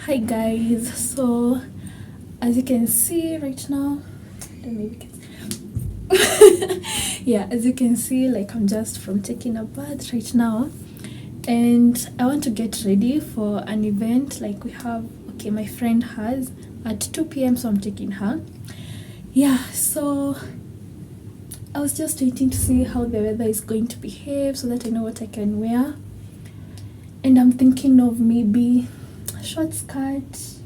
Hi guys, so as you can see right now, yeah, as you can see, like I'm just from taking a bath right now, and I want to get ready for an event like we have. Okay, my friend has at 2 p.m, so I'm taking her. Yeah, so I was just waiting to see how the weather is going to behave so that I know what I can wear, and I'm thinking of maybe a short skirt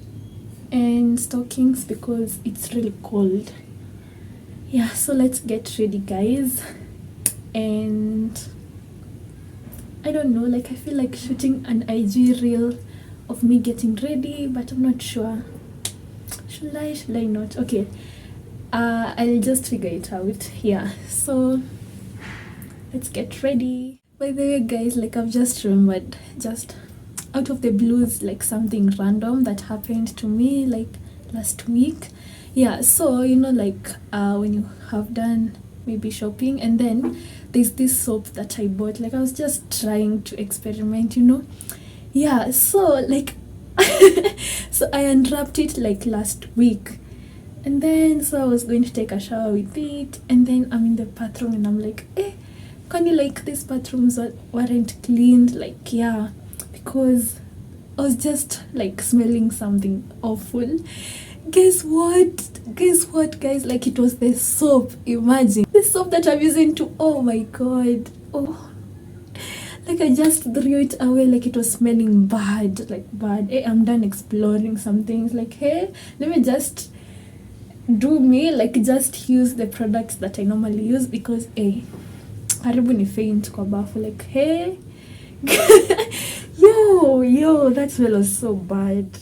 and stockings because it's really cold. Yeah, so let's get ready guys. And I don't know, like I feel like shooting an IG reel of me getting ready, but I'm not sure. Should I not? Okay, I'll just figure it out. Yeah, so let's get ready. By the way guys, like I've just remembered, just out of the blues, like something random that happened to me like last week. Yeah, so you know, like when you have done maybe shopping and then there's this soap that I bought, like I was just trying to experiment, you know. Yeah, so like so I unwrapped it like last week, and then so I was going to take a shower with it, and then I'm in the bathroom and I'm like, Qwani, like these bathrooms weren't cleaned, like yeah, because I was just like smelling something awful. Guess what guys, like it was the soap. Imagine the soap that I'm using to, oh my god, oh, like I just threw it away, like it was smelling bad, like bad. Hey, I'm done exploring some things, like hey, let me just do me, like just use the products that I normally use, because hey, karibu ni faint kwa bafu, like hey yo, that smell was so bad.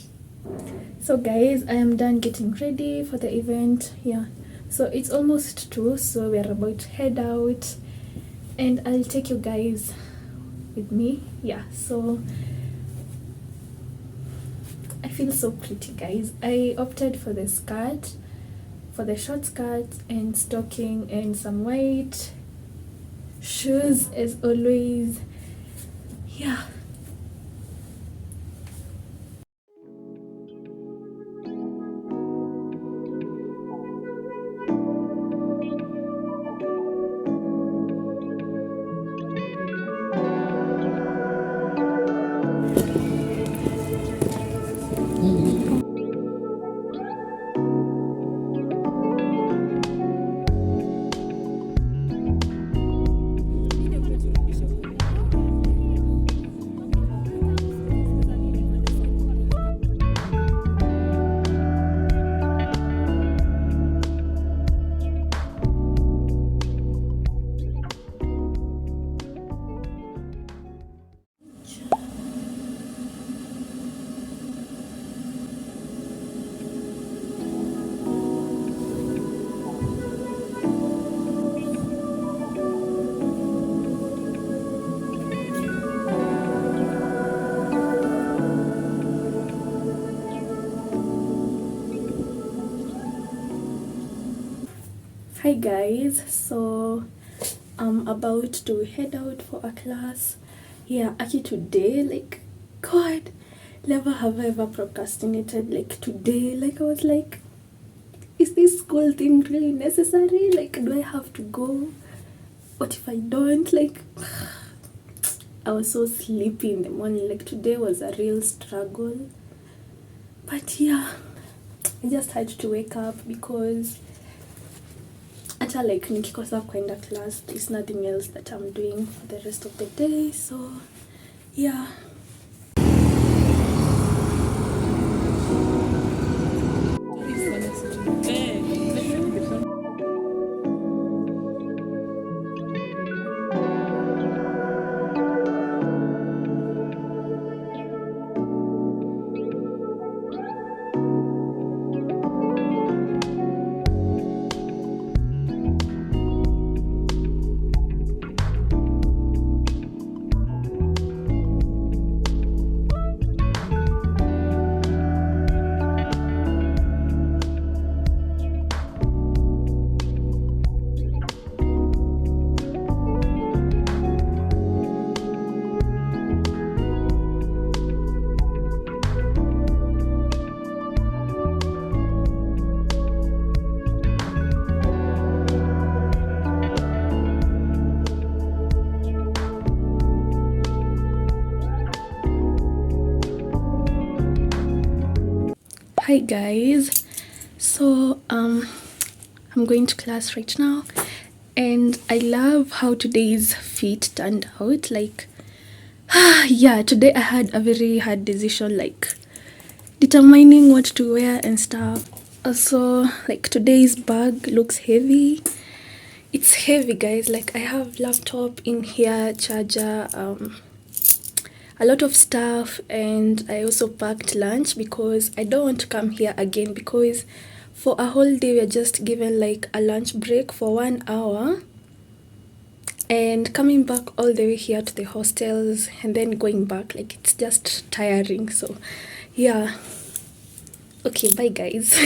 So guys, I am done getting ready for the event. Yeah, so it's almost 2, so we are about to head out, and I'll take you guys with me. Yeah, so I feel so pretty guys. I opted for the skirt, for the short skirt and stocking and some white shoes as always. Yeah. Hi guys, so I'm about to head out for a class. Yeah, actually today, like god, never have I ever procrastinated like today. Like I was like, is this school thing really necessary? Like do I have to go? What if I don't? Like I was so sleepy in the morning, like today was a real struggle. But yeah, I just had to wake up because hata like nikikosa kwenda class, there's nothing else that I'm doing for the rest of the day. So yeah. Hi guys. So I'm going to class right now, and I love how today's fit turned out. Like yeah, today I had a very hard decision, like determining what to wear and stuff. Also, like today's bag looks heavy. It's heavy, guys. Like I have laptop in here, charger, a lot of stuff, and I also packed lunch because I don't want to come here again, because for a whole day we are just given like a lunch break for 1 hour, and coming back all the way here to the hostels and then going back, like it's just tiring. So yeah, okay, bye guys.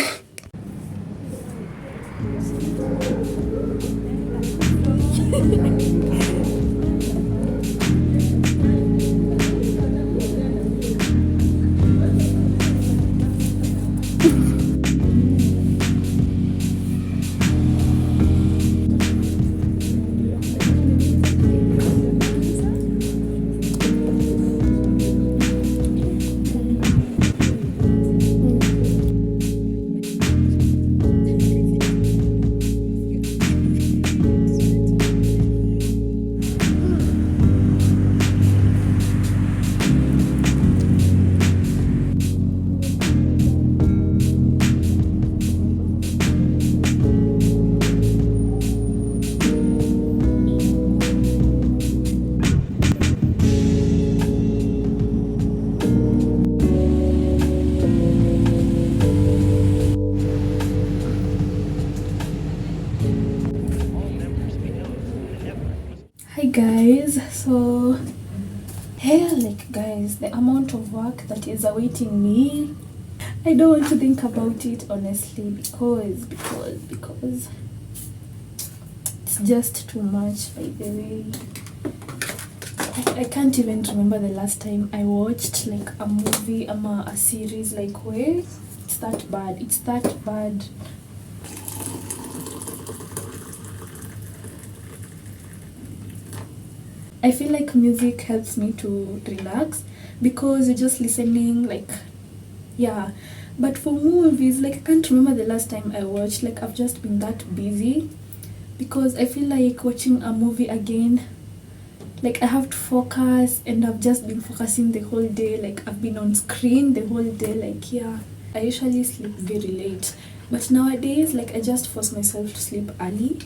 Hi guys, so yeah, like guys, the amount of work that is awaiting me, I don't want to think about it honestly, because it's just too much. By the way, I can't even remember the last time I watched like a movie or a series. Like, wait, it's that bad, it's that bad. I feel like music helps me to relax because you're just listening, like, yeah. But for movies, like, I can't remember the last time I watched. Like, I've just been that busy, because I feel like watching a movie again, like, I have to focus, and I've just been focusing the whole day. Like, I've been on screen the whole day. Like, yeah, I usually sleep very late, but nowadays, like, I just force myself to sleep early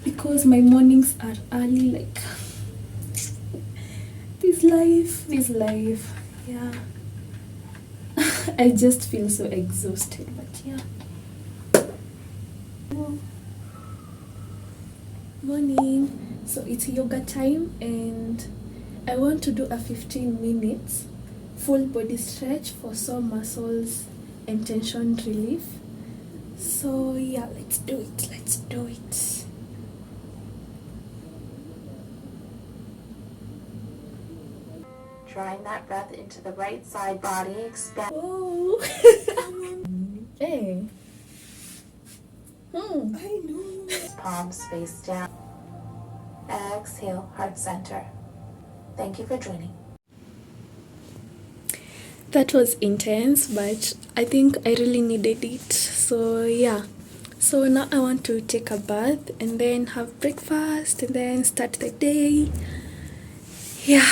because my mornings are early. Like, this life, yeah. I just feel so exhausted, but yeah. Morning. So it's yoga time, and I want to do a 15 minutes full body stretch for sore muscles and tension relief. So yeah, let's do it. Drawing that breath into the right side body, expand. Oh. Hey. I know. Palms face down. Exhale, heart center. Thank you for joining. That was intense, but I think I really needed it. So yeah. So now I want to take a bath and then have breakfast and then start the day. Yeah.